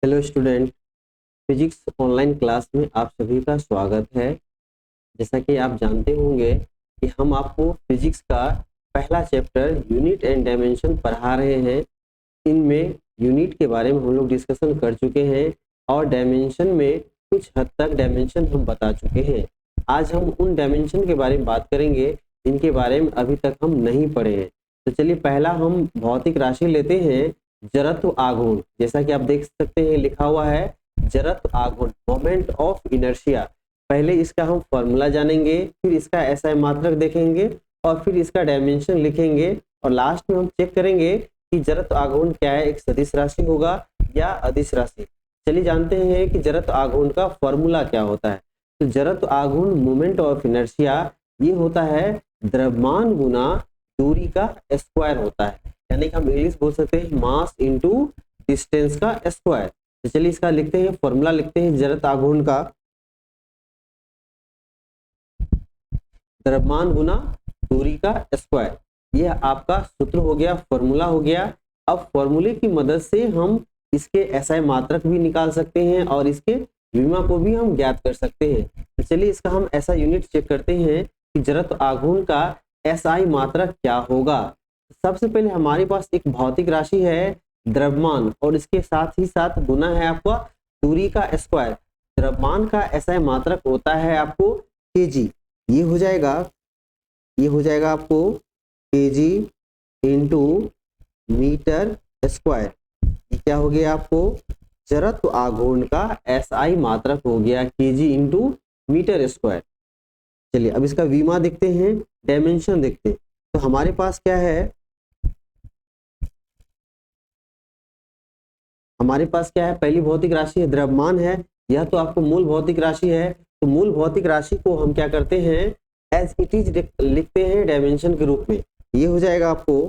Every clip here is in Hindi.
Hello student, physics online class में आप सभी का स्वागत है। जैसा कि आप जानते होंगे कि हम आपको फिजिक्स का पहला चैप्टर यूनिट एंड डायमेंशन पढ़ा रहे हैं। इनमें यूनिट के बारे में हम लोग डिस्कशन कर चुके हैं और डायमेंशन में कुछ हद तक डायमेंशन हम बता चुके हैं। आज हम उन डायमेंशन के बारे में बात करेंगे जिनके बारे में अभी तक हम नहीं पढ़े हैं। तो चलिए पहला हम भौतिक राशि लेते हैं, जड़त्व आघूर्ण। जैसा कि आप देख सकते हैं लिखा हुआ है जड़त्व आघूर्ण, मोमेंट ऑफ इनर्शिया। पहले इसका हम फॉर्मूला जानेंगे, फिर इसका एसआई मात्रक देखेंगे और फिर इसका डायमेंशन लिखेंगे और लास्ट में हम चेक करेंगे कि जड़त्व आघूर्ण क्या है, एक सदिश राशि होगा या अदिश राशि। चलिए जानते हैं कि जड़त्व आघूर्ण का फॉर्मूला क्या होता है। तो जड़त्व आघूर्ण मोमेंट ऑफ इनर्शिया ये होता है द्रव्यमान गुना दूरी का स्क्वायर होता है, यानी कि हम इंग्लिश बोल सकते हैं मास इनटू डिस्टेंस का स्क्वायर। तो चलिए इसका लिखते हैं, फॉर्मूला लिखते हैं जड़त्व आघूर्ण का। द्रव्यमान गुना दूरी का स्क्वायर, यह आपका सूत्र हो गया, फॉर्मूला हो गया। अब फॉर्मूले की मदद से हम इसके एसआई मात्रक भी निकाल सकते हैं और इसके विमा को भी हम ज्ञात कर सकते हैं। तो चलिए इसका हम ऐसा यूनिट चेक करते हैं कि जड़त्व आघूर्ण का एसआई मात्रक क्या होगा। सबसे पहले हमारे पास एक भौतिक राशि है द्रव्यमान और इसके साथ ही साथ गुना है आपका दूरी का स्क्वायर। द्रव्यमान का एसआई मात्रक होता है आपको केजी। ये हो जाएगा आपको केजी इंटू मीटर स्क्वायर। ये क्या हो गया आपको जड़त्व आघूर्ण का एसआई मात्रक हो गया केजी इंटू मीटर स्क्वायर। चलिए अब इसका विमा देखते हैं, डायमेंशन देखते हैं। तो हमारे पास क्या है, पहली भौतिक राशि है द्रव्यमान है। यह तो आपको मूल भौतिक राशि है। तो मूल भौतिक राशि को हम क्या करते हैं, एज इट इज लिखते हैं डायमेंशन के रूप में। ये हो जाएगा आपको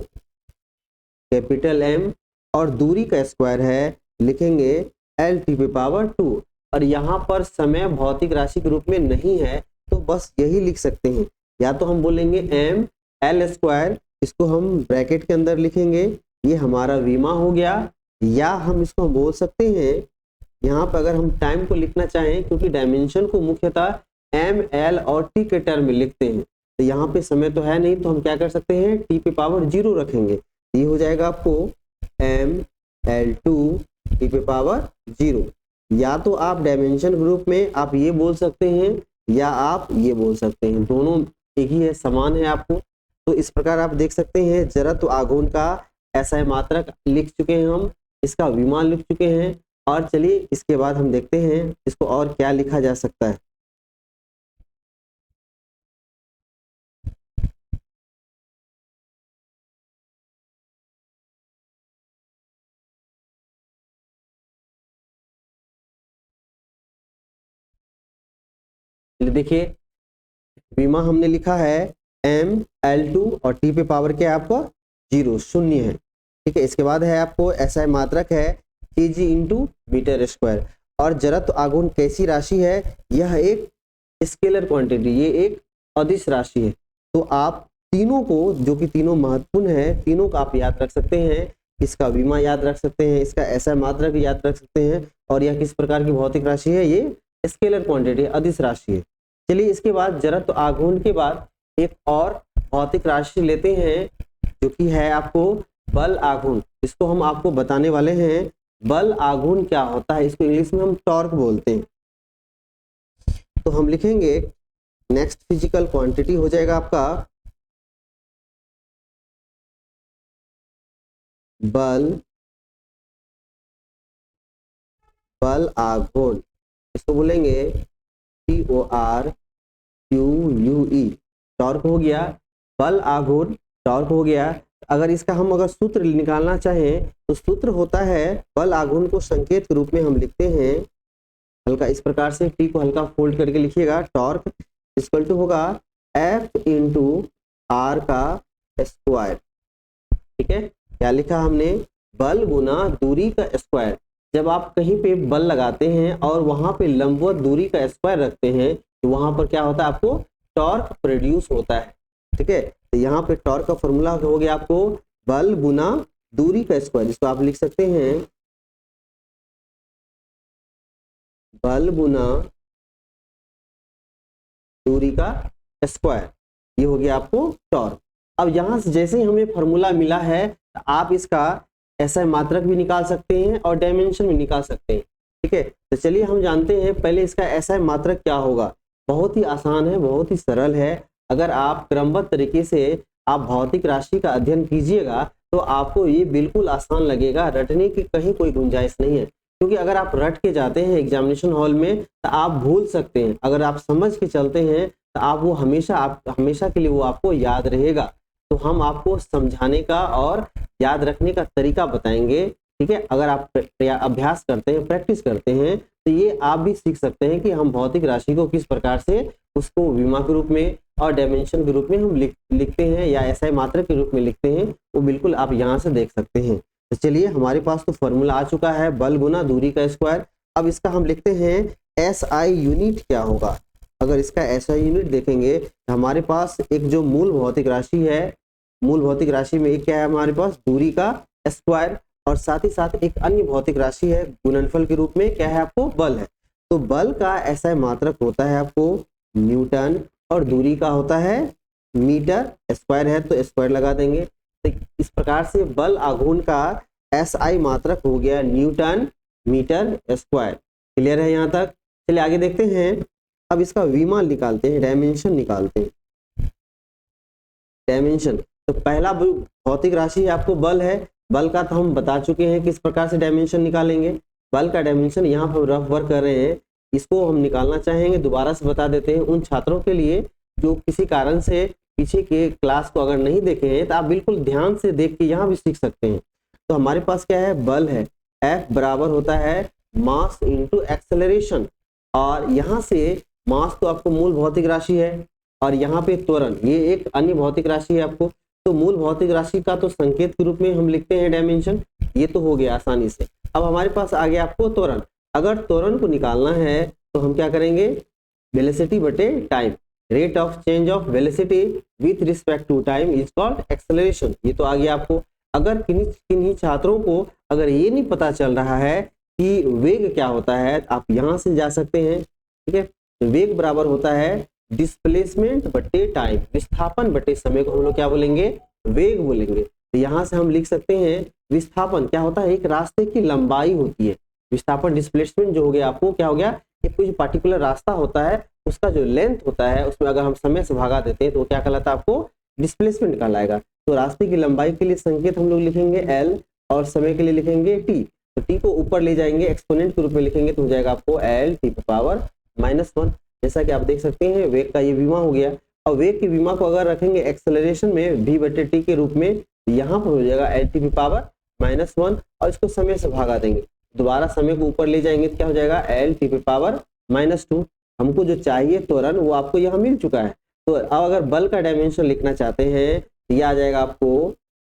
कैपिटल एम और दूरी का स्क्वायर है, लिखेंगे एल टी पे पावर 2। और यहाँ पर समय भौतिक राशि के रूप में नहीं है तो बस यही लिख सकते हैं, या तो हम बोलेंगे एम एल स्क्वायर, इसको हम ब्रैकेट के अंदर लिखेंगे, ये हमारा विमा हो गया। या हम इसको बोल सकते हैं, यहाँ पर अगर हम टाइम को लिखना चाहें, क्योंकि डायमेंशन को मुख्यतः एम एल और टी के टर्म में लिखते हैं, तो यहाँ पे समय तो है नहीं, तो हम क्या कर सकते हैं टी पे पावर 0 रखेंगे। ये हो जाएगा आपको एम एल टू टी पे पावर 0। या तो आप डायमेंशन ग्रुप में आप ये बोल सकते हैं या आप ये बोल सकते हैं, दोनों एक ही है, समान है आपको। तो इस प्रकार आप देख सकते हैं जड़त्व आघूर्ण का एसआई मात्रक लिख चुके हैं हम, इसका विमा लिख चुके हैं। और चलिए इसके बाद हम देखते हैं इसको और क्या लिखा जा सकता है। देखिए विमा हमने लिखा है एम एल टू और टी पे पावर क्या है आपका 0 शून्य है, ठीक है। इसके बाद है आपको एसआई मात्रक है केजी इंटू मीटर स्क्वायर। और जड़त्व आघूर्ण कैसी राशि है, यह एक स्केलर क्वांटिटी, ये एक अदिश राशि है। तो आप तीनों को, जो कि तीनों महत्वपूर्ण है, तीनों का आप याद रख सकते हैं। इसका विमा याद रख सकते हैं, इसका एसआई मात्रक याद रख सकते हैं। और यह किस प्रकार की भौतिक राशि है, ये स्केलर क्वांटिटी अदिश राशि है। चलिए इसके बाद जड़त्व आघूर्ण के बाद एक और भौतिक राशि लेते हैं जो कि है आपको बल आघूर्ण। इसको हम आपको बताने वाले हैं बल आघूर्ण क्या होता है, इसको इंग्लिश में हम टॉर्क बोलते हैं। तो हम लिखेंगे नेक्स्ट फिजिकल क्वांटिटी हो जाएगा आपका बल आघूर्ण। इसको बोलेंगे TORQUE, टॉर्क हो गया। बल आघूर्ण टॉर्क हो गया। अगर इसका हम सूत्र निकालना चाहें तो सूत्र होता है, बल आघूर्ण को संकेत के रूप में हम लिखते हैं हल्का इस प्रकार से, टी को हल्का फोल्ड करके लिखिएगा, टॉर्क इक्वल टू होगा F इंटू आर का स्क्वायर। ठीक है, क्या लिखा हमने, बल गुना दूरी का स्क्वायर। जब आप कहीं पे बल लगाते हैं और वहां पे लंबवत दूरी का स्क्वायर रखते हैं तो वहां पर क्या होता है, आपको टॉर्क प्रोड्यूस होता है। ठीक है, तो यहाँ पे टॉर्क का फॉर्मूला हो गया आपको बल गुना दूरी का स्क्वायर, जिसको आप लिख सकते हैं बल गुना दूरी का स्क्वायर, ये हो गया आपको टॉर्क। अब यहां से जैसे ही हमें फॉर्मूला मिला है तो आप इसका SI मात्रक भी निकाल सकते हैं और डायमेंशन भी निकाल सकते हैं। ठीक है, तो चलिए हम जानते हैं पहले इसका SI मात्रक क्या होगा। बहुत ही आसान है, बहुत ही सरल है। अगर आप क्रमबद्ध तरीके से आप भौतिक राशि का अध्ययन कीजिएगा तो आपको ये बिल्कुल आसान लगेगा, रटने की कहीं कोई गुंजाइश नहीं है। क्योंकि अगर आप रट के जाते हैं एग्जामिनेशन हॉल में तो आप भूल सकते हैं, अगर आप समझ के चलते हैं तो आप वो हमेशा के लिए वो आपको याद रहेगा। तो हम आपको समझाने का और याद रखने का तरीका बताएंगे। ठीक है, अगर आप अभ्यास करते हैं, प्रैक्टिस करते हैं तो ये आप भी सीख सकते हैं कि हम भौतिक राशि को किस प्रकार से उसको विमा के रूप में और डायमेंशन के रूप में हम लिखते हैं या SI मात्रक के रूप में लिखते हैं, वो बिल्कुल आप यहाँ से देख सकते हैं। तो चलिए हमारे पास तो फॉर्मूला आ चुका है, बल गुना दूरी का स्क्वायर। अब इसका हम लिखते हैं SI यूनिट क्या होगा। अगर इसका SI यूनिट देखेंगे तो हमारे पास एक जो मूल भौतिक राशि है, मूल भौतिक राशि में एक क्या है हमारे पास, दूरी का स्क्वायर, और साथ ही साथ एक अन्य भौतिक राशि है गुणनफल के रूप में, क्या है आपको, बल है। तो बल का SI मात्रक होता है आपको न्यूटन और दूरी का होता है मीटर, स्क्वायर है तो स्क्वायर लगा देंगे। तो इस प्रकार से बल आघूर्ण का SI मात्रक हो गया न्यूटन मीटर स्क्वायर। क्लियर है यहाँ तक? चलिए आगे देखते हैं। अब इसका विमा निकालते हैं, डायमेंशन निकालते हैं। डायमेंशन, तो पहला भौतिक राशि है आपको बल है। बल का तो हम बता चुके हैं किस प्रकार से डायमेंशन निकालेंगे। बल का डायमेंशन यहाँ पर रफ वर्क कर रहे हैं, इसको हम निकालना चाहेंगे, दोबारा से बता देते हैं उन छात्रों के लिए जो किसी कारण से पीछे के क्लास को अगर नहीं देखे हैं तो आप बिल्कुल ध्यान से देख के यहाँ भी सीख सकते हैं। तो हमारे पास क्या है, बल है, F बराबर होता है मास इंटू एक्सेलरेशन, और यहाँ से मास तो आपको मूल भौतिक राशि है और यहाँ पे त्वरण ये एक अन्य भौतिक राशि है आपको। तो मूल भौतिक राशि का तो संकेत के रूप में हम लिखते हैं डायमेंशन, ये तो हो गया आसानी से। अब हमारे पास आ गया आपको त्वरण। अगर त्वरण को निकालना है तो हम क्या करेंगे, वेलोसिटी बटे time, rate of change of velocity with respect to time is called acceleration, ये तो आ गया आपको। अगर किन्हीं छात्रों को अगर ये नहीं पता चल रहा है कि वेग क्या होता है, आप यहाँ से जा सकते हैं। ठीक है, तो वेग बराबर होता है डिस्प्लेसमेंट बटे टाइम, विस्थापन बटे समय को हम लोग क्या बोलेंगे, वेग बोलेंगे। तो यहाँ से हम लिख सकते हैं विस्थापन क्या होता है, एक रास्ते की लंबाई होती है। विस्थापन डिस्प्लेसमेंट जो हो गया आपको क्या हो गया, एक कोई पर्टिकुलर रास्ता होता है उसका जो लेंथ होता है उसमें अगर हम समय से भागा देते हैं तो क्या कहलाता है, आपको डिस्प्लेसमेंट कहलाएगा। तो रास्ते की लंबाई के लिए संकेत हम लोग लिखेंगे L और समय के लिए लिखेंगे T। तो T को ऊपर ले जाएंगे, एक्सपोनेंट के रूप में लिखेंगे तो हो जाएगा आपको L T पावर -1। जैसा कि आप देख सकते हैं वेग का ये विमा हो गया। और वेग की विमा को अगर रखेंगे एक्सेलरेशन में V बटे T के रूप में, यहाँ पर हो जाएगा L T पावर -1 और इसको समय से भागा देंगे, दोबारा समय को ऊपर ले जाएंगे तो क्या हो जाएगा L T पावर -2। हमको जो चाहिए त्वरण वो आपको यहाँ मिल चुका है। तो अब अगर बल का डायमेंशन लिखना चाहते हैं तो ये आ जाएगा आपको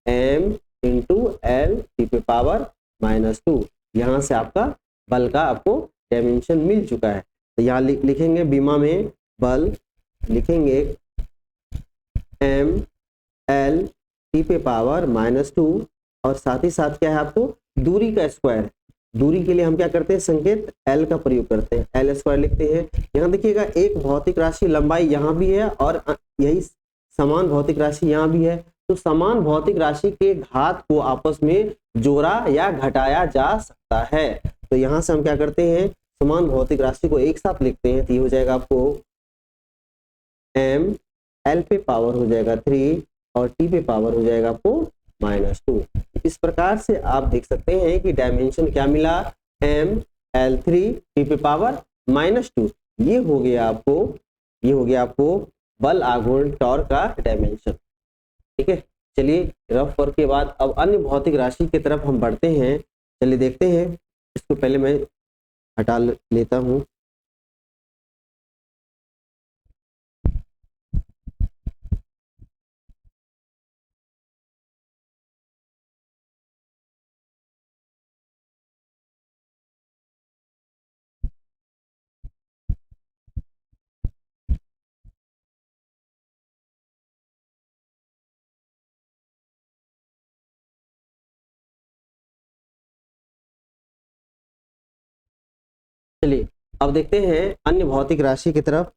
m into L T power -2। यहाँ से आपका बल का आपको डायमेंशन मिल चुका है। तो यहाँ लिखेंगे बीमा में बल लिखेंगे m l टी पावर -2 और साथ ही साथ क्या है आपको दूरी का स्क्वायर। दूरी के लिए हम क्या करते हैं, संकेत L का प्रयोग करते हैं, L स्क्वायर लिखते हैं। यहाँ देखिएगा एक भौतिक राशि लंबाई यहाँ भी है और यही समान भौतिक राशि यहाँ भी है। तो समान भौतिक राशि के घात को आपस में जोड़ा या घटाया जा सकता है। तो यहाँ से हम क्या करते हैं, समान भौतिक राशि को एक साथ लिखते हैं तो ये हो जाएगा आपको m L पे पावर हो जाएगा 3 और T पे पावर हो जाएगा आपको -2। इस प्रकार से आप देख सकते हैं कि डायमेंशन क्या मिला, m L3 T पे पावर -2। ये हो गया आपको बल आघूर्ण टॉर्क का डायमेंशन। ठीक है, चलिए रफ वर्क के बाद अब अन्य भौतिक राशि की तरफ हम बढ़ते हैं। चलिए देखते हैं, इसको पहले मैं हटा लेता हूँ। चलिए अब देखते हैं अन्य भौतिक राशि की तरफ।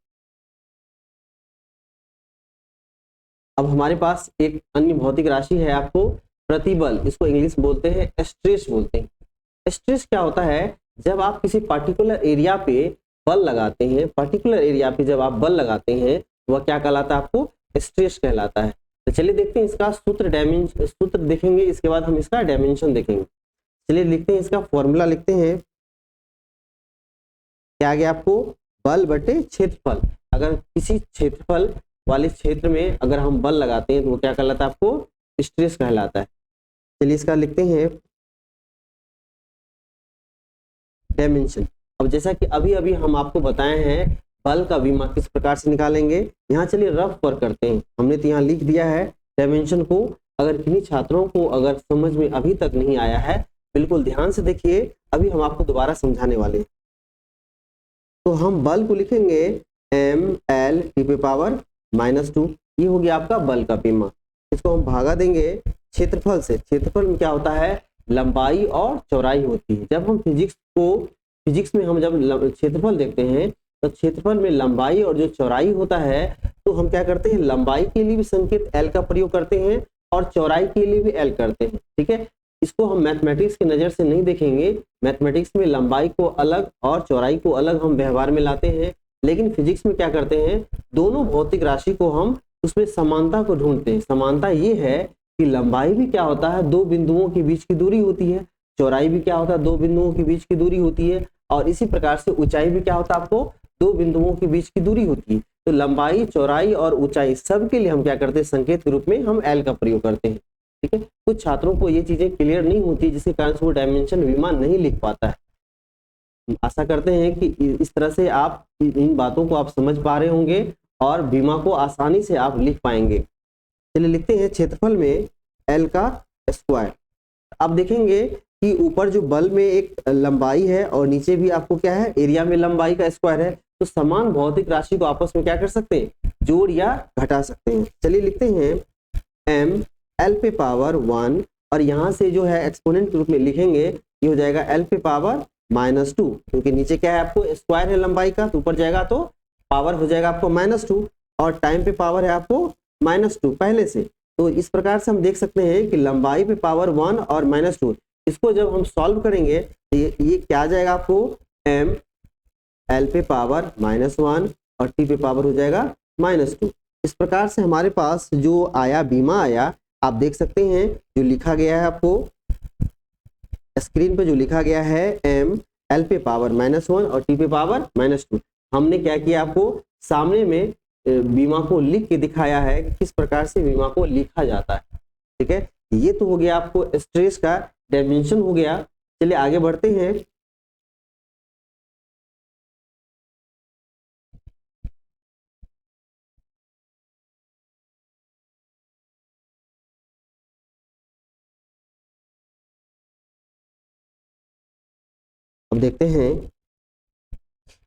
अब हमारे पास एक अन्य भौतिक राशि है आपको प्रतिबल, इसको इंग्लिश बोलते हैं स्ट्रेस बोलते हैं। स्ट्रेस क्या होता है, जब आप किसी पर्टिकुलर एरिया पे बल लगाते हैं, पर्टिकुलर एरिया पे जब आप बल लगाते हैं वह क्या कहलाता है, आपको स्ट्रेस कहलाता है। तो चलिए देखते हैं इसका सूत्र देखेंगे, इसके बाद हम इसका डायमेंशन देखेंगे। चलिए लिखते हैं, इसका फॉर्मूला लिखते हैं। क्या आ गया आपको, बल बटे क्षेत्रफल। अगर किसी क्षेत्रफल वाले क्षेत्र में अगर हम बल लगाते हैं तो वो क्या कहलाता है, आपको स्ट्रेस कहलाता है। चलिए इसका लिखते हैं डायमेंशन। अब जैसा कि अभी अभी हम आपको बताए हैं बल का विमा किस प्रकार से निकालेंगे, यहाँ चलिए रफ वर्क करते हैं। हमने तो यहाँ लिख दिया है डायमेंशन को। अगर किन्हीं छात्रों को अगर समझ में अभी तक नहीं आया है, बिल्कुल ध्यान से देखिए, अभी हम आपको दोबारा समझाने वाले हैं। तो हम बल को लिखेंगे mL (-2), ये हो गया आपका बल का विमा। इसको हम भागा देंगे क्षेत्रफल से। क्षेत्रफल में क्या होता है, लंबाई और चौड़ाई होती है। जब हम फिजिक्स में हम जब क्षेत्रफल देखते हैं तो क्षेत्रफल में लंबाई और जो चौड़ाई होता है, तो हम क्या करते हैं, लंबाई के लिए भी संकेत L का प्रयोग करते हैं और चौड़ाई के लिए भी L करते हैं। ठीक है, इसको हम मैथमेटिक्स की नज़र से नहीं देखेंगे। मैथमेटिक्स में लंबाई को अलग और चौड़ाई को अलग हम व्यवहार में लाते हैं, लेकिन फिजिक्स में क्या करते हैं, दोनों भौतिक राशि को हम उसमें समानता को ढूंढते हैं। समानता ये है कि लंबाई भी क्या होता है, दो बिंदुओं के बीच की दूरी होती है, चौड़ाई भी क्या होता है, दो बिंदुओं के बीच की दूरी होती है, और इसी प्रकार से ऊंचाई भी क्या होता है, आपको दो बिंदुओं के बीच की दूरी होती है। तो लंबाई, चौड़ाई और ऊंचाई सब के लिए हम क्या करते हैं, संकेत के रूप में हम L का प्रयोग करते हैं। ठीक है, कुछ छात्रों को ये चीजें क्लियर नहीं होती, जिसके कारण से वो डायमेंशन विमा नहीं लिख पाता है। आशा करते हैं कि इस तरह से आप इन बातों को आप समझ पा रहे होंगे और बीमा को आसानी से आप लिख पाएंगे। चलिए लिखते हैं क्षेत्रफल में L का स्क्वायर। अब देखेंगे कि ऊपर जो बल में एक लंबाई है और नीचे भी आपको क्या है, एरिया में लंबाई का स्क्वायर है। तो समान भौतिक राशि को आपस में क्या कर सकते हैं, जोड़ या घटा सकते हैं। चलिए लिखते हैं mL(1), और यहाँ से जो है एक्सपोनेंट के रूप में लिखेंगे, ये हो जाएगा L(-2), क्योंकि नीचे क्या है, आपको स्क्वायर है लंबाई का, तो ऊपर जाएगा तो पावर हो जाएगा आपको -2, और टाइम पे पावर है आपको -2 पहले से। तो इस प्रकार से हम देख सकते हैं कि लंबाई पे पावर 1 और -2, इसको जब हम सॉल्व करेंगे तो ये क्या आ जाएगा, आपको mL(-1) और t पे पावर हो जाएगा -2। इस प्रकार से हमारे पास जो आया, बीमा आया, आप देख सकते हैं जो लिखा गया है, आपको स्क्रीन पे जो लिखा गया है mL(-1) और t पे पावर -2। हमने क्या किया, आपको सामने में बीमा को लिख के दिखाया है कि किस प्रकार से बीमा को लिखा जाता है। ठीक है, ये तो हो गया आपको स्ट्रेस का डायमेंशन हो गया। चलिए आगे बढ़ते हैं। अब देखते हैं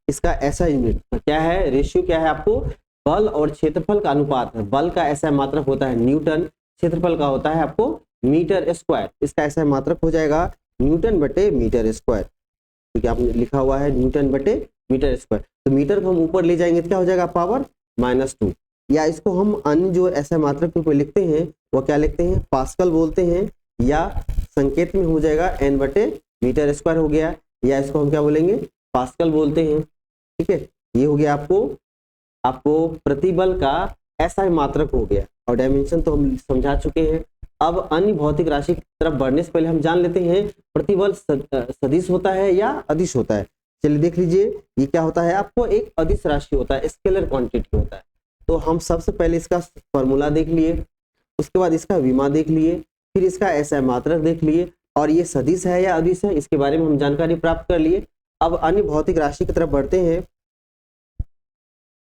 इसका ऐसा यूनिट क्या है, रेशियो क्या है, आपको बल और क्षेत्रफल का अनुपात है। बल का ऐसा मात्रक होता है न्यूटन, क्षेत्रफल का होता है आपको मीटर स्क्वायर। इसका ऐसा मात्रक हो जाएगा न्यूटन बटे मीटर स्क्वायर, क्योंकि आपने लिखा हुआ है न्यूटन बटे मीटर स्क्वायर। तो मीटर को हम ऊपर ले जाएंगे तो क्या हो जाएगा, पावर -2, या इसको हम अन्य जो ऐसा मात्रक के ऊपर लिखते हैं वो क्या लिखते हैं, पास्कल बोलते हैं, या संकेत में हो जाएगा n बटे मीटर स्क्वायर हो गया, या इसको हम क्या बोलेंगे, पास्कल बोलते हैं। ठीक है, ये हो गया आपको प्रतिबल का ऐसा मात्रक हो गया, और डायमेंशन तो हम समझा चुके हैं। अब अन्य भौतिक राशि की तरफ बढ़ने से पहले हम जान लेते हैं प्रतिबल सदिश होता है या अदिश होता है। चलिए देख लीजिए, ये क्या होता है, आपको एक अदिश राशि होता है, स्केलर क्वांटिटी होता है। तो हम सबसे पहले इसका फॉर्मूला देख लिए, उसके बाद इसका विमा देख लिए, फिर इसका ऐसा मात्रक देख लिए, और ये सदिश है या अदिश है इसके बारे में हम जानकारी प्राप्त कर लिए। अब अन्य भौतिक राशि की तरफ बढ़ते हैं।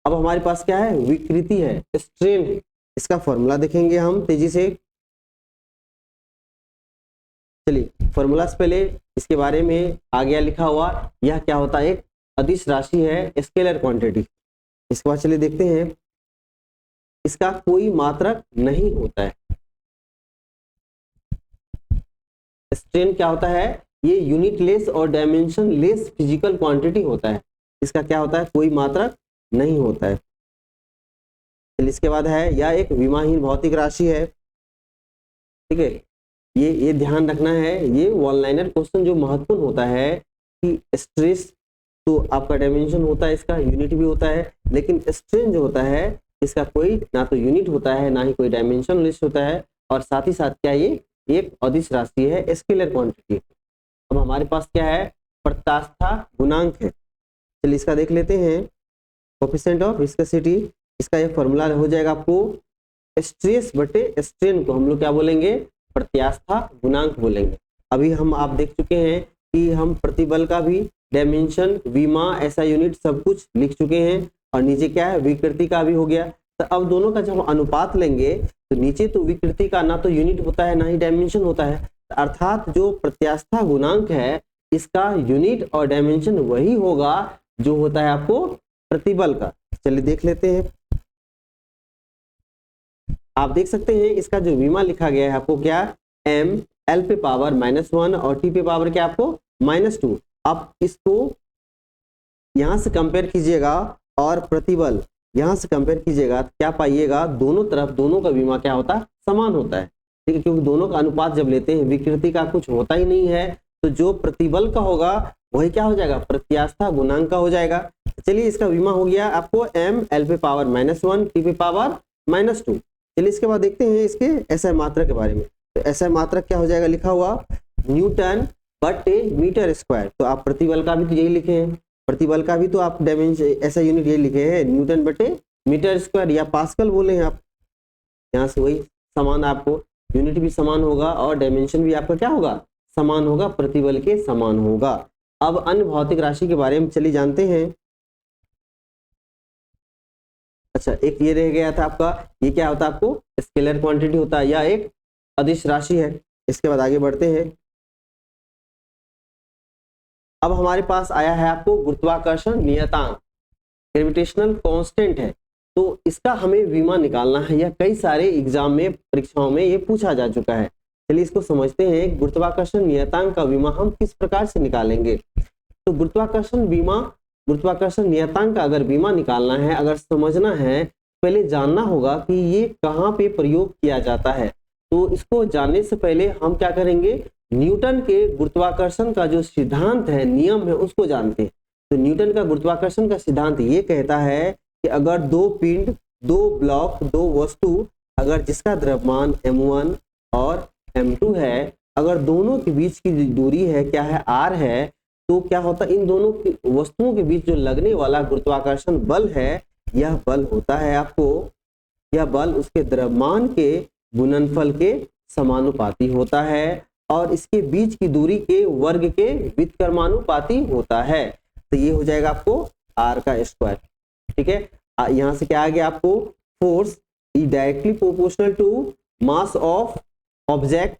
अब हमारे पास क्या है, विकृति है, स्ट्रेन है। इसका फॉर्मूला देखेंगे हम तेजी से। चलिए फॉर्मूला से पहले इसके बारे में आ गया लिखा हुआ, यह क्या होता है, एक अदिश राशि है, स्केलर क्वांटिटी। इसके बाद चलिए देखते हैं, इसका कोई मात्रक नहीं होता है। स्ट्रेन क्या होता है, ये यूनिट लेस और डायमेंशन लेस फिजिकल क्वांटिटी होता है। इसका क्या होता है, कोई मात्रक नहीं होता है। चलिए इसके बाद है, यह एक विमाहीन भौतिक राशि है। ठीक है, ये ध्यान रखना है, ये वन लाइनर क्वेश्चन जो महत्वपूर्ण होता है कि स्ट्रेस तो आपका डायमेंशन होता है, इसका यूनिट भी होता है, लेकिन स्ट्रेन जो होता है इसका कोई ना तो यूनिट होता है ना ही कोई डायमेंशन लिस्ट होता है, और साथ ही साथ क्या ये एक अदिश राशि है, स्केलर क्वांटिटी। अब हमारे पास क्या है, प्रत्यास्था गुणांक है। चलिए इसका देख लेते हैं, कोएफिशिएंट ऑफ विस्कोसिटी, इसका एक फॉर्मूला हो जाएगा आपको, स्ट्रेस बटे स्ट्रेन को हम लोग क्या बोलेंगे, प्रत्यास्था गुणांक बोलेंगे। अभी हम आप देख चुके हैं कि हम प्रतिबल का भी डायमेंशन, विमा, ऐसा यूनिट सब कुछ लिख चुके हैं, और नीचे क्या है, विकृति का भी हो गया। तो अब दोनों का जब हम अनुपात लेंगे तो नीचे तो विकृति का ना तो यूनिट होता है ना ही डायमेंशन होता है, अर्थात जो प्रत्यास्था गुणांक है इसका यूनिट और डायमेंशन वही होगा जो होता है आपको प्रतिबल का। चलिए देख लेते हैं, आप देख सकते हैं इसका जो विमा लिखा गया है आपको क्या, m l पे पावर -1 और t पे पावर क्या आपको -2। आप इसको यहां से कंपेयर कीजिएगा और प्रतिबल यहां से कंपेयर कीजिएगा, क्या पाइएगा, दोनों तरफ दोनों का विमा क्या होता है, समान होता है। ठीक है, क्योंकि दोनों का अनुपात जब लेते हैं विकृति का कुछ होता ही नहीं है, तो जो प्रतिबल का होगा वही क्या हो जाएगा, प्रत्यास्था गुणांक का हो जाएगा। चलिए इसका विमा हो गया आपको m l पे पावर -1 t पे पावर -2। चलिए इसके बाद देखते हैं इसके एसआई मात्रक के बारे में। तो एसआई मात्रक क्या हो जाएगा, लिखा हुआ न्यूटन बटे मीटर स्क्वायर। तो आप प्रतिबल का भी तो यही लिखे हैं, प्रतिबल का भी तो आप डायमेंशन ऐसा यूनिट यही लिखे हैं, न्यूटन बटे मीटर स्क्वायर या पास्कल बोले हैं आप। यहाँ से वही समान, आपको यूनिट भी समान होगा और डायमेंशन भी आपका क्या होगा, समान होगा, प्रतिबल के समान होगा। अब अन्य भौतिक राशि के बारे में चलिए जानते हैं। अच्छा, एक ये रह गया था आपका, ये क्या होता है आपको, स्केलर क्वांटिटी होता है या एक अदिश राशि है। इसके बाद आगे बढ़ते हैं। अब हमारे पास आया है आपको गुरुत्वाकर्षण नियतांक, ग्रेविटेशनल कांस्टेंट है। तो इसका हमें विमा निकालना है, या कई सारे एग्जाम में परीक्षाओं में ये पूछा जा चुका है। चलिए इसको समझते हैं, गुरुत्वाकर्षण नियतांक का विमा हम किस प्रकार से निकालेंगे। तो गुरुत्वाकर्षण नियतांक का अगर विमा निकालना है, अगर समझना है, पहले जानना होगा कि ये कहाँ पे प्रयोग किया जाता है। तो इसको जानने से पहले हम क्या करेंगे, न्यूटन के गुरुत्वाकर्षण का जो सिद्धांत है, नियम है, उसको जानते हैं। तो न्यूटन का गुरुत्वाकर्षण का सिद्धांत ये कहता है कि अगर दो पिंड, दो ब्लॉक, दो वस्तु, अगर जिसका द्रव्यमान m1 और m2 है, अगर दोनों के बीच की दूरी है क्या है, r है, तो क्या होता है, इन दोनों की वस्तुओं के बीच जो लगने वाला गुरुत्वाकर्षण बल है, यह बल होता है आपको, यह बल उसके द्रव्यमान के गुणनफल के समानुपाती होता है, और इसके बीच की दूरी के वर्ग के व्युत्क्रमानुपाती होता है। तो ये हो जाएगा आपको r का स्क्वायर। ठीक है, यहाँ से क्या आ गया आपको, force is directly proportional to mass of object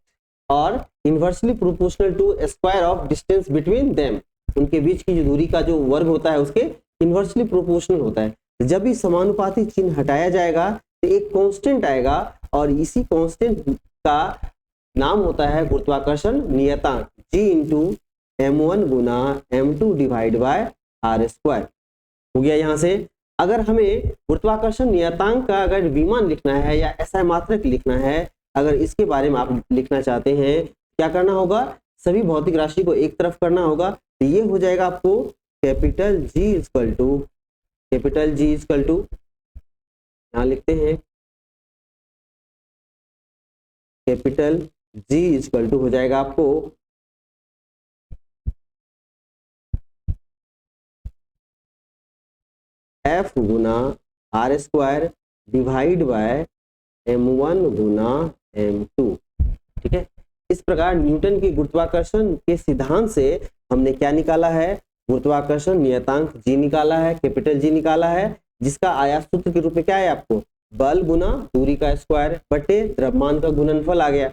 और inversely proportional to square of distance between them. उनके बीच की जो दूरी का जो वर्ग होता है उसके इनवर्सली प्रोपोर्शनल होता है। जब भी समानुपाती चिन्ह हटाया जाएगा तो एक कांस्टेंट आएगा, और इसी कांस्टेंट का नाम होता है गुरुत्वाकर्षण नियतांक, g into m1 Guna m2 divide by r square. हो गया यहाँ से। अगर हमें गुरुत्वाकर्षण नियतांक का अगर विमान लिखना है या एसआई मात्रक लिखना है, अगर इसके बारे में आप लिखना चाहते हैं, क्या करना होगा, सभी भौतिक राशि को एक तरफ करना होगा। तो ये हो जाएगा आपको कैपिटल G इक्वल टू, यहाँ लिखते हैं कैपिटल G इक्वल टू हो जाएगा आपको F Guna r square divide by m1 Guna m2। ठीक है, इस प्रकार न्यूटन की गुरुत्वाकर्षण के सिद्धांत से हमने क्या निकाला है, गुरुत्वाकर्षण नियतांक G निकाला है, कैपिटल G निकाला है, जिसका आयात सूत्र के रूप में क्या है आपको, बल गुना दूरी का स्क्वायर बटे द्रव्यमान का गुणनफल आ गया।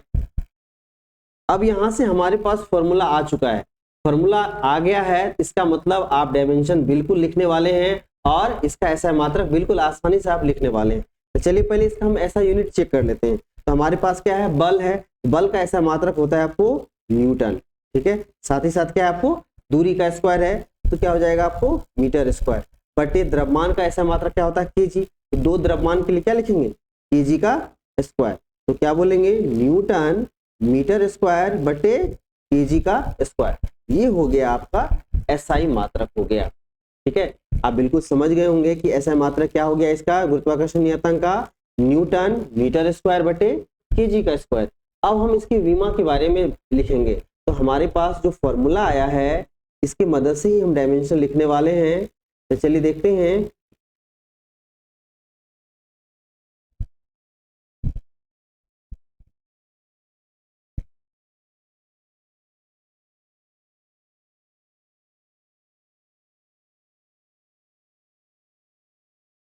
अब यहां से हमारे पास फॉर्मूला आ चुका है, फॉर्मूला आ गया है, इसका मतलब आप डायमेंशन बिल्कुल लिखने वाले हैं और इसका ऐसा मात्रक बिल्कुल आसानी से आप लिखने वाले हैं। तो चलिए पहले इसका हम ऐसा यूनिट चेक कर लेते हैं। तो हमारे पास क्या है, बल है, बल का ऐसा मात्रक होता है आपको न्यूटन। ठीक है, साथ ही साथ क्या है आपको दूरी का स्क्वायर है, तो क्या हो जाएगा आपको मीटर स्क्वायर बटे द्रव्यमान का ऐसा मात्रा क्या होता है केजी। तो दो द्रव्यमान के लिए क्या लिखेंगे केजी का स्क्वायर। तो क्या बोलेंगे न्यूटन मीटर स्क्वायर बटे केजी का स्क्वायर। ये हो गया आपका एसआई मात्रक हो गया। ठीक है, आप बिल्कुल समझ गए होंगे कि एसआई मात्रक क्या हो गया इसका गुरुत्वाकर्षण नियतांक का न्यूटन मीटर स्क्वायर बटे केजी का स्क्वायर। अब हम इसकी विमा के बारे में लिखेंगे। तो हमारे पास जो फॉर्मूला आया है इसकी मदद से ही हम डायमेंशन लिखने वाले हैं। तो चलिए देखते हैं।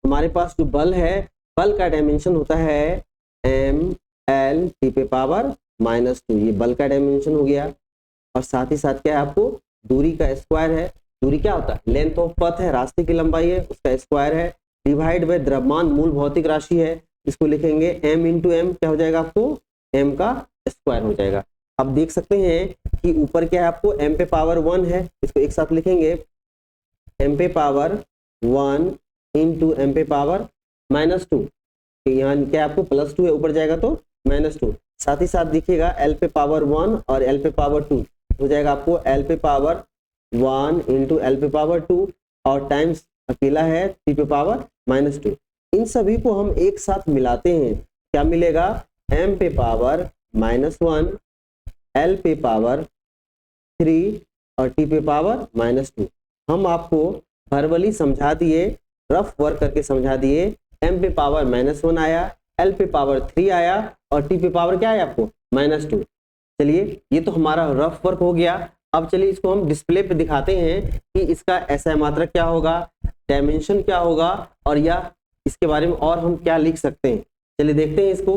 हमारे पास जो बल है बल का डायमेंशन होता है एम एल टी पे पावर -2। ये बल का डायमेंशन हो गया। और साथ ही साथ क्या है आपको दूरी का स्क्वायर है। दूरी क्या होता है लेंथ ऑफ पथ है, रास्ते की लंबाई है, उसका स्क्वायर है डिवाइड बाय द्रव्यमान मूल भौतिक राशि है। इसको लिखेंगे m इंटू एम क्या हो जाएगा आपको m का स्क्वायर हो जाएगा। अब देख सकते हैं कि ऊपर क्या है आपको m पे पावर 1 है। इसको एक साथ लिखेंगे m पे पावर 1 इंटू एम पे पावर -2। यहाँ क्या आपको +2 है ऊपर जाएगा तो -2। साथ ही साथ देखिएगा l पे पावर 1 और l पे पावर 2 हो जाएगा आपको l पे पावर 1 इंटू l पे पावर 2 और टाइम्स अकेला है t पे पावर -2। इन सभी को हम एक साथ मिलाते हैं क्या मिलेगा m पे पावर -1 l पे पावर 3 और t पे पावर -2। हम आपको वर्बली समझा दिए, रफ वर्क करके समझा दिए। m पे पावर -1 आया, l पे पावर 3 आया और t पे पावर क्या आया आपको -2। चलिए ये तो हमारा रफ वर्क हो गया। अब चलिए इसको हम डिस्प्ले पे दिखाते हैं कि इसका एसआई मात्रक क्या होगा, डायमेंशन क्या होगा और या इसके बारे में और हम क्या लिख सकते हैं। चलिए देखते हैं इसको।